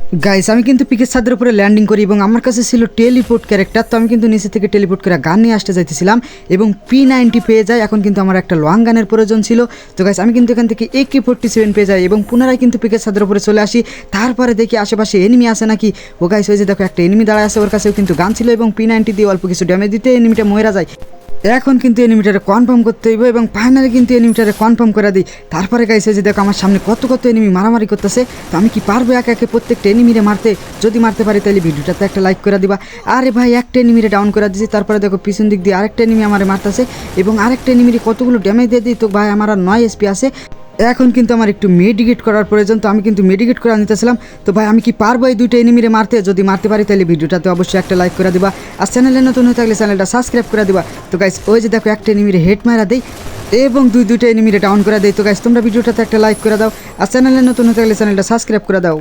Guys আমি কিন্তু পিকের ছাদের উপরে ল্যান্ডিং করি এবং আমার কাছে ছিল টেলিপোর্ট ক্যারেক্টার। তো আমি কিন্তু নিচে থেকে টেলিপোর্ট করে গান নিয়ে আসতে যাইতেছিলাম এবং P90 পেয়ে যাই। এখন কিন্তু আমার একটা লং গানের প্রয়োজন ছিল। তো গাইস আমি কিন্তু এখান থেকে AK-47 পেয়ে যাই এবং পুনরায় কিন্তু পিকের ছাদের উপরে চলে আসি। তারপরে দেখি আশেপাশে এনিমি আছে নাকি। ও গাইস ওই যে দেখো একটা এনিমি দাঁড়ায় আছে, ওর কাছেও কিন্তু গান ছিল এবং P90 দিয়ে অল্প কিছু ড্যামেজ দিতে এনিমিটা মরে যায়। এখন কিন্তু এনিমিটারে কনফার্ম করতে হইব এবং ফাইনালি কিন্তু এনিমিটারে কনফার্ম করে দিই। তারপরে গাইছে যে দেখো আমার সামনে কত কত এনিমি মারামারি করতেছে। তো আমি কি পারবো একে একে প্রত্যেকটা এনিমিরে মারতে? যদি মারতে পারি তাহলে ভিডিওটাতে একটা লাইক করে দিবা। আরে ভাই একটা এনিমিরে ডাউন করে দিয়েছি। তারপরে দেখো পিছন দিক দিয়ে আরেকটা এনিমি আমারে মারতেছে এবং আরেকটা এনিমিরে কতগুলো ড্যামেজ দিয়ে দিই। তো ভাই আমার আর 9 SP আছে। এখন কিন্তু আমার একটু মেডিকেট করার প্রয়োজন। তো আমি কিন্তু মেডিকেট করে নিতেছিলাম। তো ভাই আমি কি পারবো এই দুইটা এনিমিরে মারতে? যদি মারতে পারি তাহলে ভিডিওটাতে অবশ্যই একটা লাইক করে দিবা আর চ্যানেলে নতুন হয়ে থাকলে চ্যানেলটা সাবস্ক্রাইব করে দিবা। তো গাইস ওই যে দেখো একটা এনিমিরে হেড মারা দেই এবং দুইটা এনিমিরে ডাউন করে দেই। তো গাইস তোমরা ভিডিওটাতে একটা লাইক করে দাও আর চ্যানেলে নতুন হয়ে থাকলে চ্যানেলটা সাবস্ক্রাইব করে দাও।